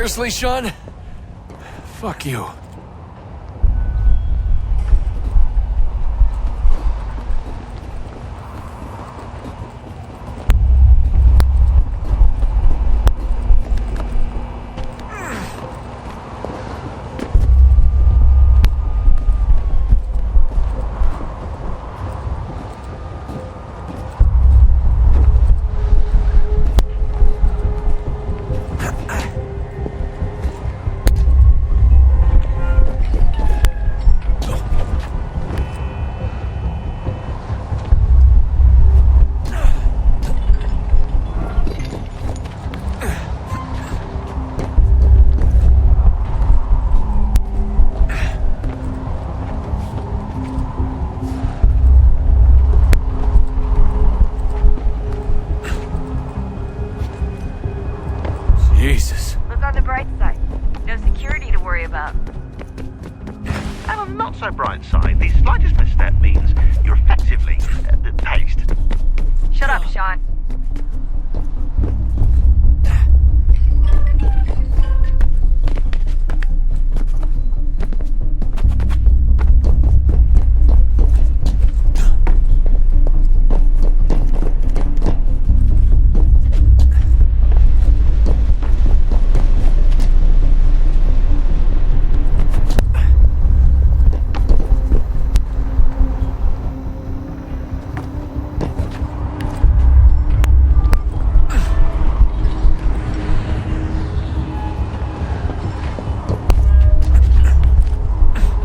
Seriously, Sean? Fuck you. Jesus. Look on the bright side. No security to worry about. And on the not so bright side, the slightest misstep means you're effectively tased. Shut up, Sean.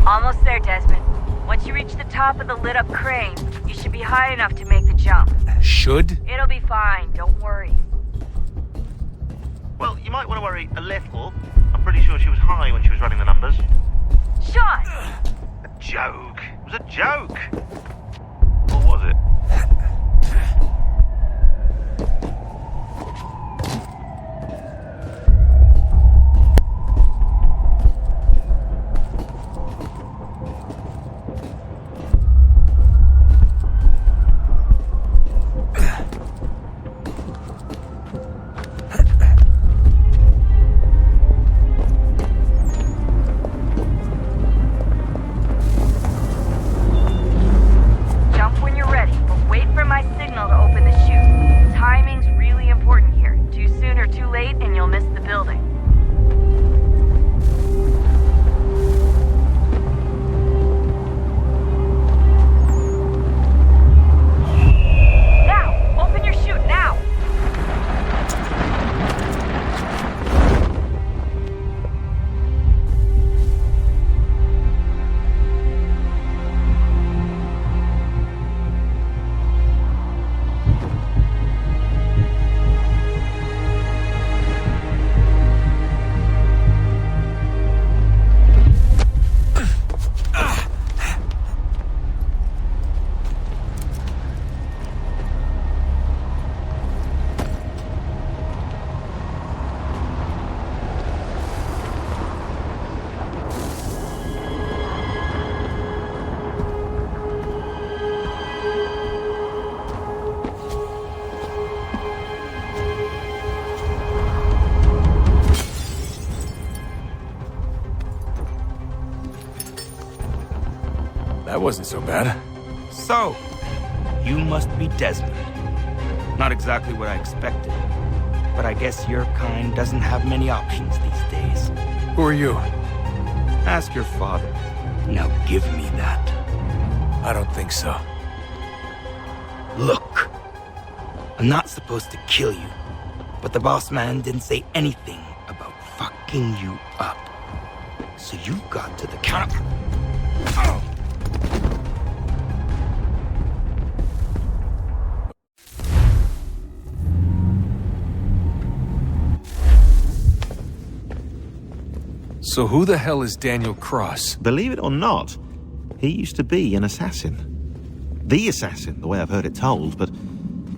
Almost there, Desmond. Once you reach the top of the lit-up crane, you should be high enough to make the jump. Should? It'll be fine, don't worry. Well, you might want to worry a little. I'm pretty sure she was high when she was running the numbers. Sean! A joke. It was a joke. Or was it? Jump when you're ready, but wait for my signal to open the chute. Timing's really important here. Too soon or too late, and you'll miss the building. Now! Open your chute, now! That wasn't so bad. So, you must be Desmond. Not exactly what I expected, but I guess your kind doesn't have many options these days. Who are you? Ask your father. Now give me that. I don't think so. Look, I'm not supposed to kill you, but the boss man didn't say anything about fucking you up. So you got to the counter. So who the hell is Daniel Cross? Believe it or not, he used to be an assassin. The assassin, the way I've heard it told, but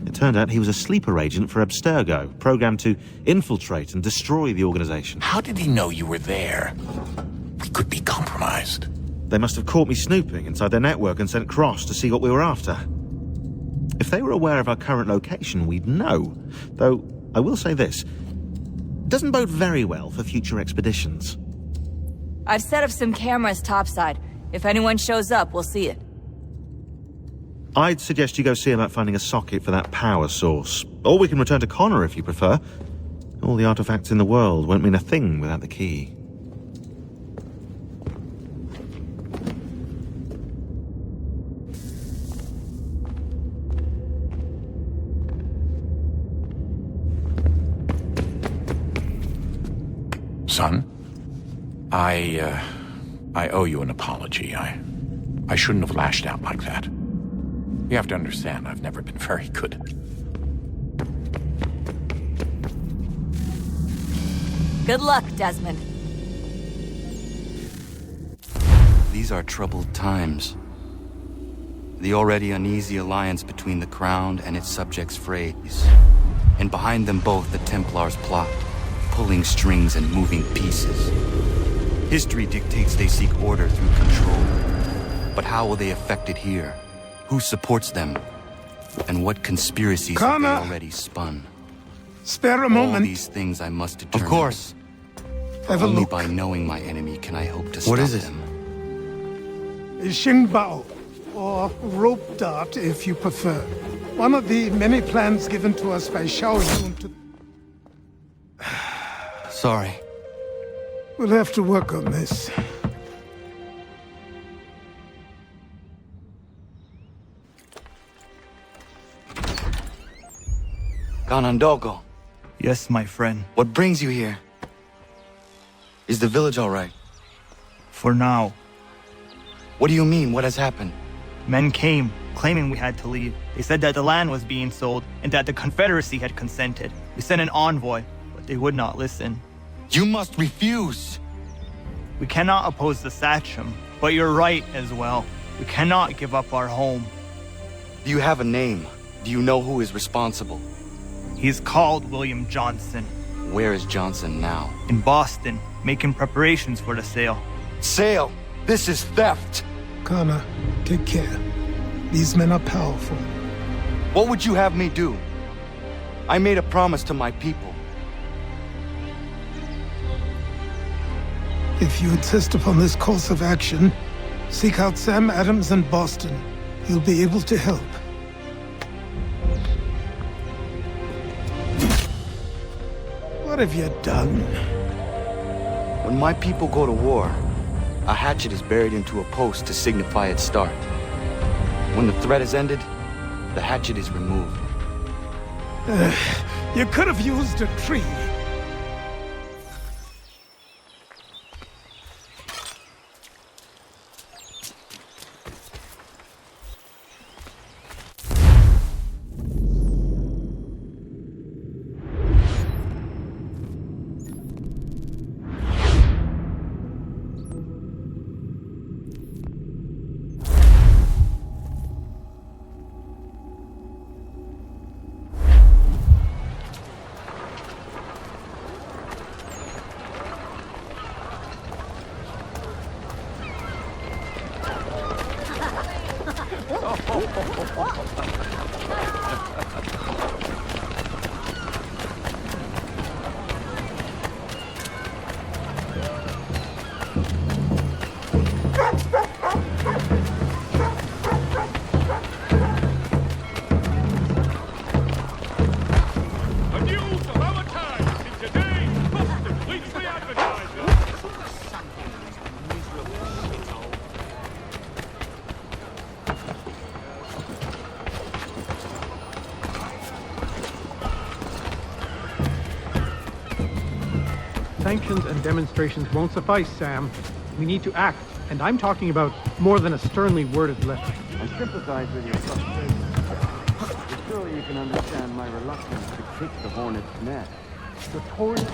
it turned out he was a sleeper agent for Abstergo, programmed to infiltrate and destroy the organization. How did he know you were there? We could be compromised. They must have caught me snooping inside their network and sent Cross to see what we were after. If they were aware of our current location, we'd know. Though, I will say this. doesn't bode very well for future expeditions. I've set up some cameras topside. If anyone shows up, we'll see it. I'd suggest you go see about finding a socket for that power source. Or we can return to Connor if you prefer. All the artifacts in the world won't mean a thing without the key. Son, I owe you an apology. I shouldn't have lashed out like that. You have to understand, I've never been very good. Good luck, Desmond. These are troubled times. The already uneasy alliance between the Crown and its subjects frays. And behind them both the Templars plot, pulling strings and moving pieces. History dictates they seek order through control. But how will they affect it here? Who supports them? And what conspiracies have they already spun? Spare a All moment. these things I must determine. Of course. Have a Only look. by knowing my enemy can I hope to stop What is it? them. Xingbao, or rope dart if you prefer. One of the many plans given to us by Xiao Yun to... Sorry. We'll have to work on this. Ganondogo, Yes, my friend. what brings you here? Is the village all right? For now, What do you mean? What has happened? men came, claiming we had to leave. They said that the land was being sold and that the Confederacy had consented. We sent an envoy, but they would not listen. You must refuse! We cannot oppose the Sachem, but you're right as well. We cannot give up our home. Do you have a name? Do you know who is responsible? He's called William Johnson, Where is Johnson now? in Boston, making preparations for the sale. Sale! This is theft! Kana, take care. These men are powerful. What would you have me do? I made a promise to my people. If you insist upon this course of action, seek out Sam Adams in Boston. He'll be able to help. What have you done? When my people go to war, a hatchet is buried into a post to signify its start. When the threat is ended, the hatchet is removed. You could have used a tree. Sanctions and demonstrations won't suffice, Sam. We need to act, and I'm talking about more than a sternly worded letter. I sympathize with your frustration, but surely you can understand my reluctance to kick the hornet's nest. The hornet...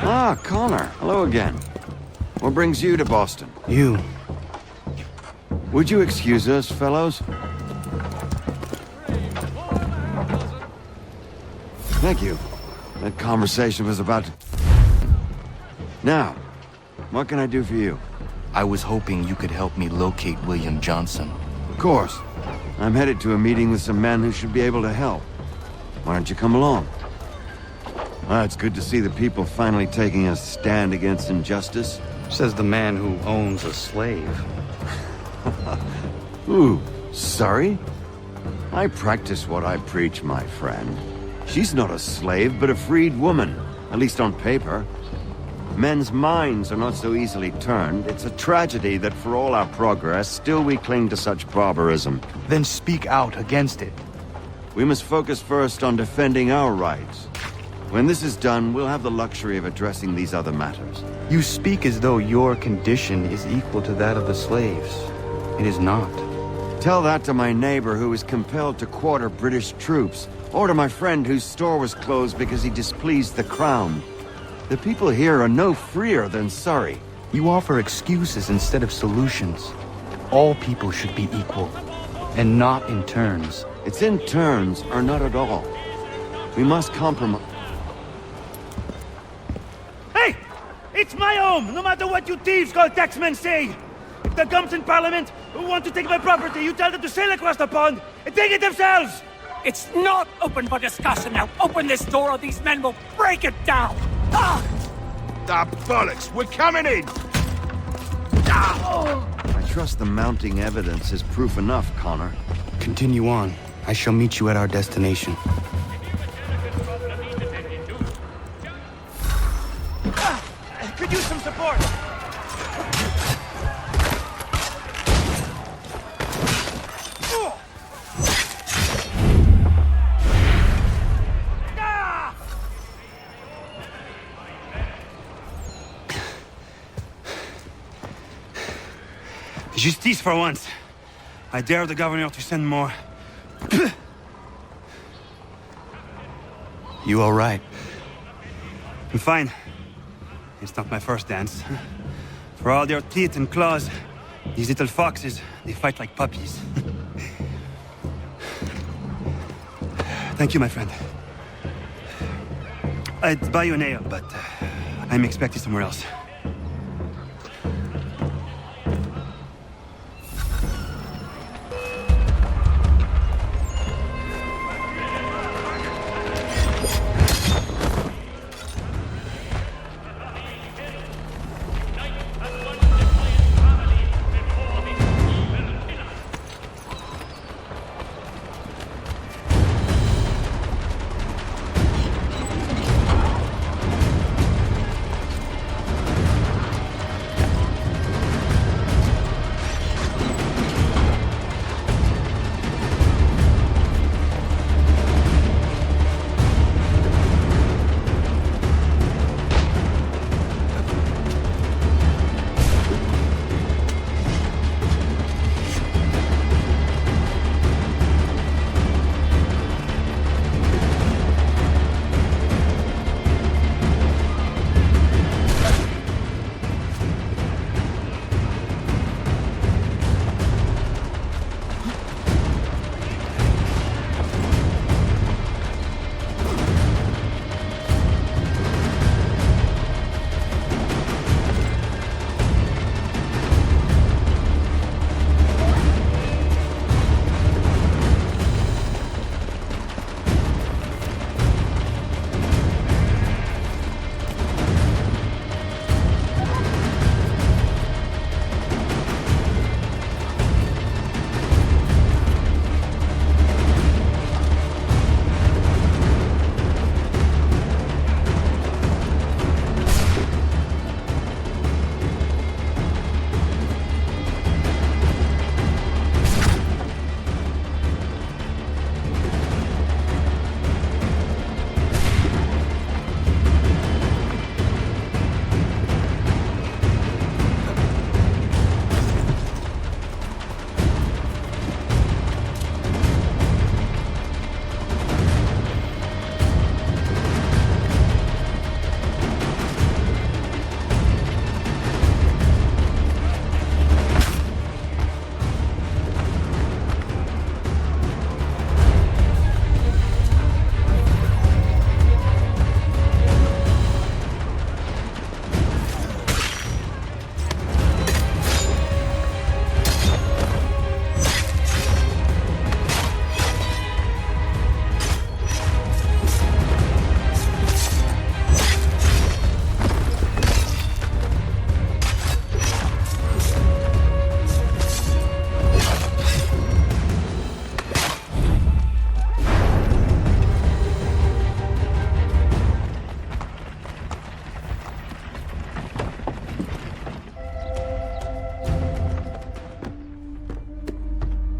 Ah, Connor. Hello again. What brings you to Boston? You. Would you excuse us, fellows? Thank you. That conversation was about to... Now, what can I do for you? I was hoping you could help me locate William Johnson. Of course. I'm headed to a meeting with some men who should be able to help. Why don't you come along? It's good to see the people finally taking a stand against injustice. Says the man who owns a slave. Ooh, sorry? I practice what I preach, my friend. She's not a slave, but a freed woman, at least on paper. Men's minds are not so easily turned. It's a tragedy that for all our progress, still we cling to such barbarism. Then speak out against it. We must focus first on defending our rights. When this is done, we'll have the luxury of addressing these other matters. You speak as though your condition is equal to that of the slaves. It is not. Tell that to my neighbor who was compelled to quarter British troops, or to my friend whose store was closed because he displeased the crown. The people here are no freer than Surrey. You offer excuses instead of solutions. All people should be equal, and not in turns. It's in turns, or not at all. We must compromise. Hey! It's my home, no matter what you thieves called taxmen say! If the gums in Parliament who want to take my property, you tell them to sail across the pond and take it themselves! It's not open for discussion now. Open this door or these men will break it down. Ah, bollocks! We're coming in! I trust the mounting evidence is proof enough, Connor. Continue on. I shall meet you at our destination. Could use some support! Justice for once. I dare the governor to send more. You all right? I'm fine. It's not my first dance. For all their teeth and claws, these little foxes, they fight like puppies. Thank you, my friend. I'd buy you an ale, but I'm expected somewhere else.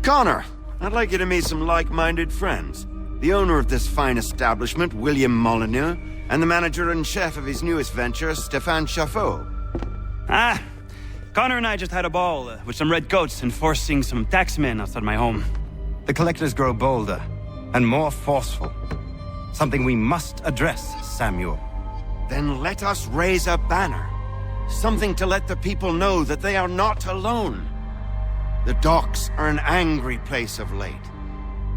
Connor, I'd like you to meet some like-minded friends. The owner of this fine establishment, William Molyneux, and the manager and chef of his newest venture, Stéphane Chaffeau. Ah, Connor and I just had a ball with some redcoats enforcing some taxmen outside my home. The collectors grow bolder and more forceful. Something we must address, Samuel. Then let us raise a banner. Something to let the people know that they are not alone. The docks are an angry place of late.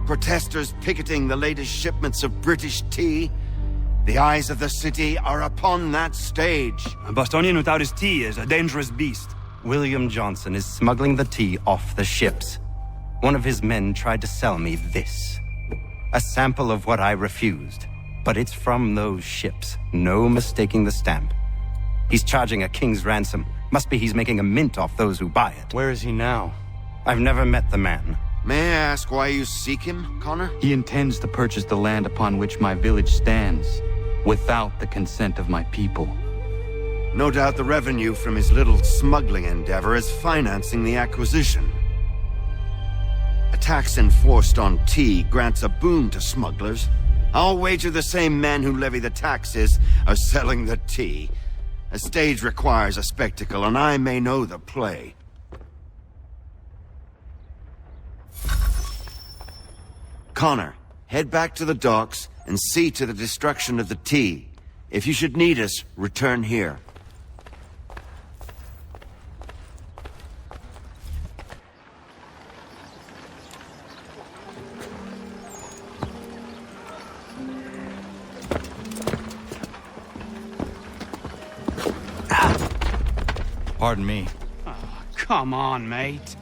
Protesters picketing the latest shipments of British tea. The eyes of the city are upon that stage. A Bostonian without his tea is a dangerous beast. William Johnson is smuggling the tea off the ships. One of his men tried to sell me this. A sample of what I refused. But it's from those ships. No mistaking the stamp. He's charging a king's ransom. Must be he's making a mint off those who buy it. Where is he now? I've never met the man. May I ask why you seek him, Connor? He intends to purchase the land upon which my village stands, without the consent of my people. No doubt the revenue from his little smuggling endeavor is financing the acquisition. A tax enforced on tea grants a boon to smugglers. I'll wager the same men who levy the taxes are selling the tea. A stage requires a spectacle, and I may know the play. Connor, head back to the docks and see to the destruction of the tea. If you should need us, return here. Pardon me. Oh, come on, mate.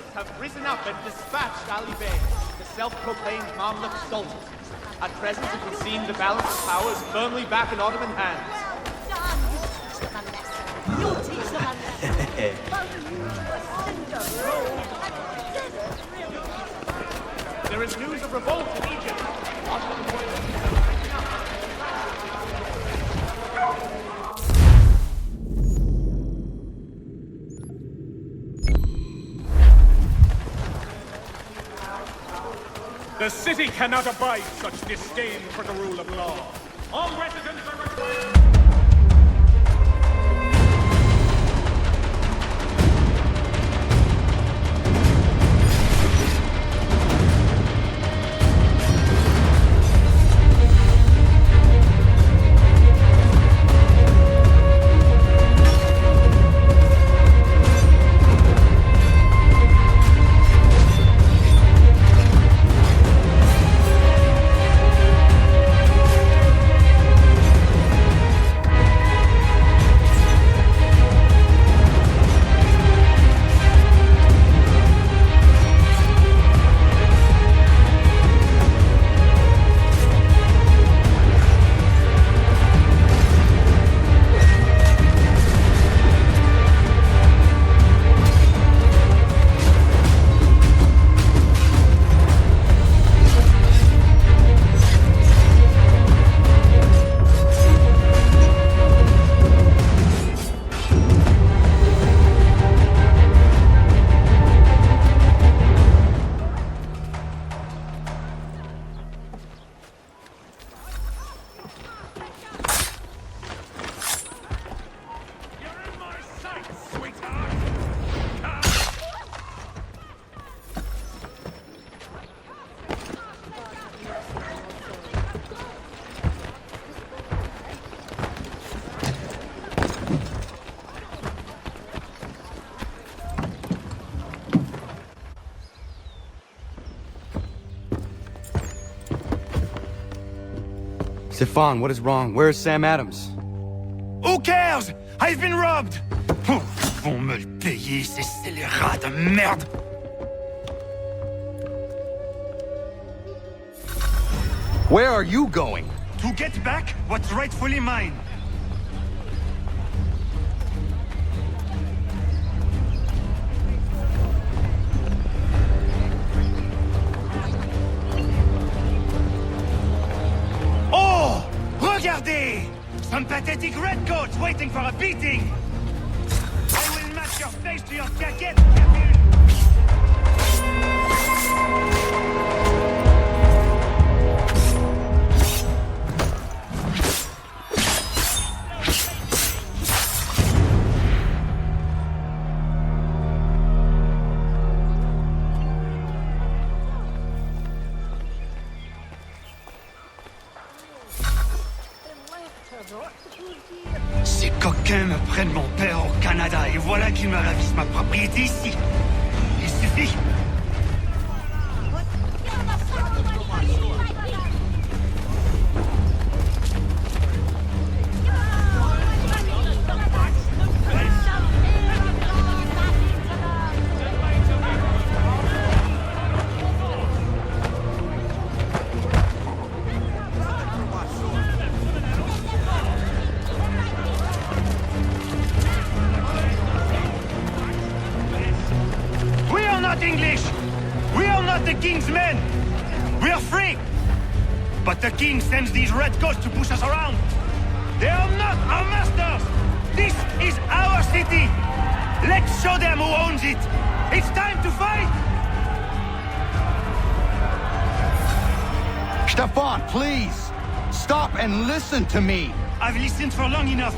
Mamluks have risen up and dispatched Ali Bey, the self-proclaimed Mamluk Sultan. At present, it would seem the balance of power is firmly back in Ottoman hands. You teach them a There is news of revolt in Egypt. The city cannot abide such disdain for the rule of law. All residents are required. Stefan, what is wrong? Where is Sam Adams? Who cares? I've been robbed! Oh, ils vont me le payer, ces scélérats de merde! Where are you going? To get back what's rightfully mine. Regardez! Some pathetic redcoats waiting for a beating! I will match your face to your jacket, Captain! Ces coquins me prennent mon père au Canada et voilà qu'ils me ravissent ma propriété ici. Il suffit. English! We are not the king's men! We are free! But the king sends these redcoats to push us around! They are not our masters! This is our city! Let's show them who owns it! It's time to fight! Stefan, please! Stop and listen to me! I've listened for long enough.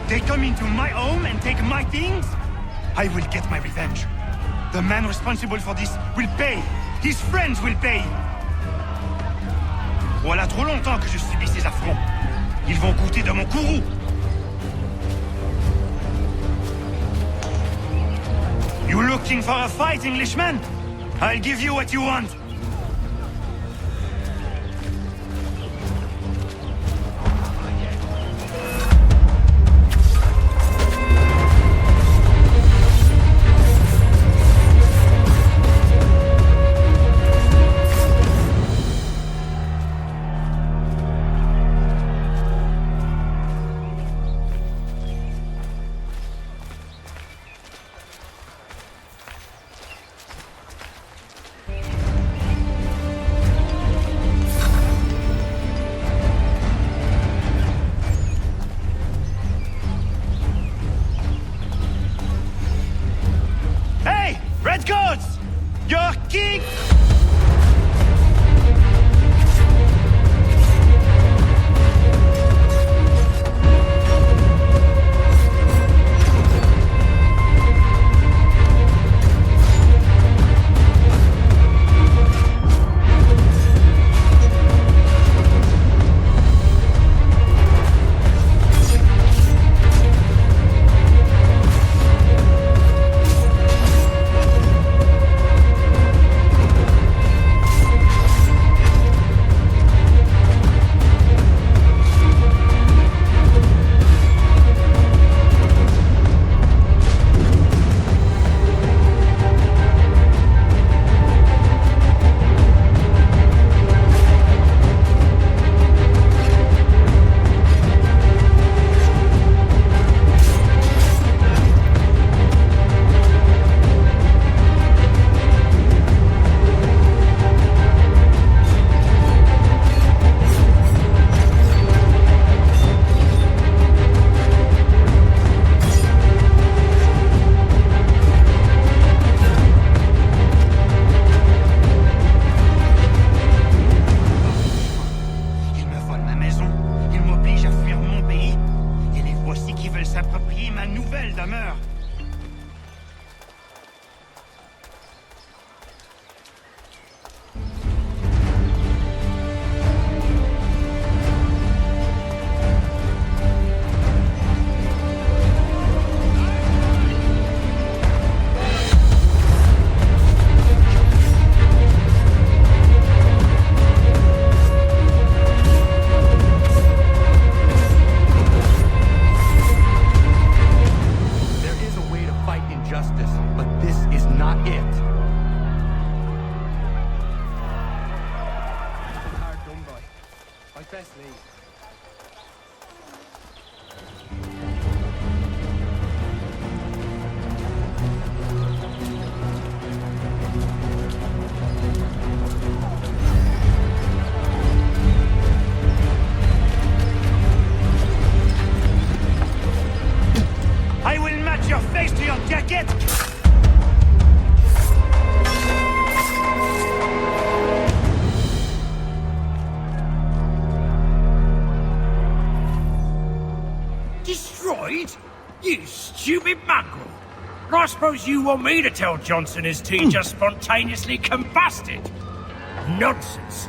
They come into my home and take my things? I will get my revenge. The man responsible for this will pay. His friends will pay. Voilà trop longtemps que je subis ces affronts. Ils vont goûter de mon courroux. You looking for a fight, Englishman? I'll give you what you want. king! Destroyed? You stupid mongrel! I suppose you want me to tell Johnson his tea just spontaneously combusted? Nonsense.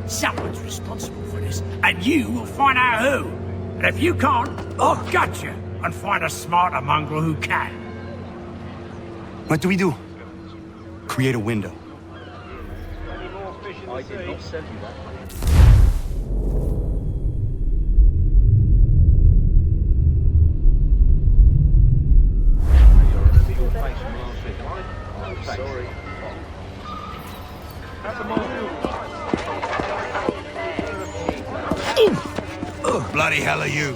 Someone's responsible for this, and you will find out who. And if you can't, I'll gut you and find a smarter mongrel who can. What do we do? Create a window. I did not send you that. Sorry. Bloody hell are you?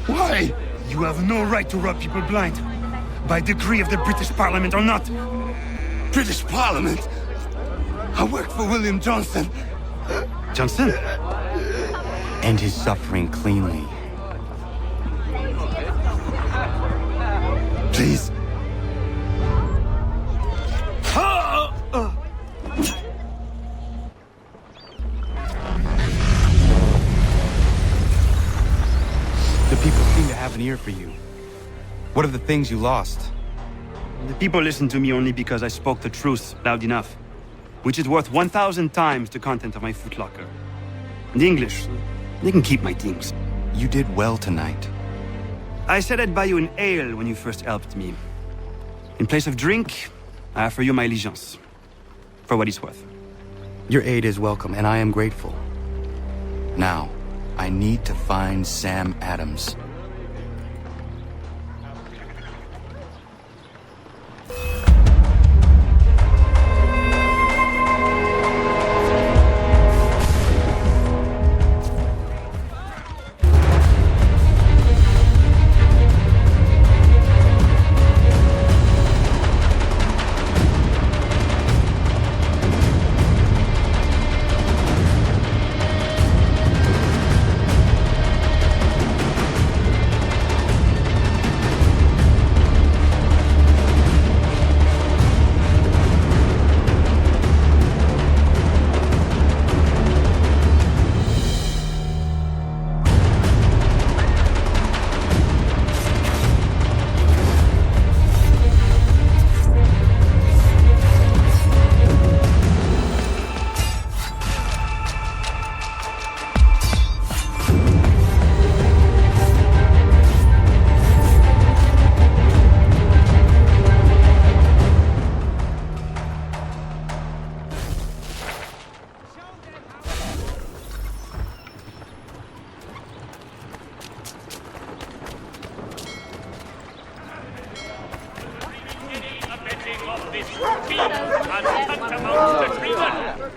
Why? You have no right to rob people blind. By decree of the British Parliament or not. British Parliament? I work for William Johnson. Johnson? End his suffering cleanly. Please. The people seem to have an ear for you. What are the things you lost? The people listen to me only because I spoke the truth loud enough, which is worth 1,000 times the content of my footlocker. The English, they can keep my things. You did well tonight. I said I'd buy you an ale when you first helped me. In place of drink, I offer you my allegiance. For what it's worth. Your aid is welcome, and I am grateful. Now, I need to find Sam Adams. of this scheme and tantamount to treason.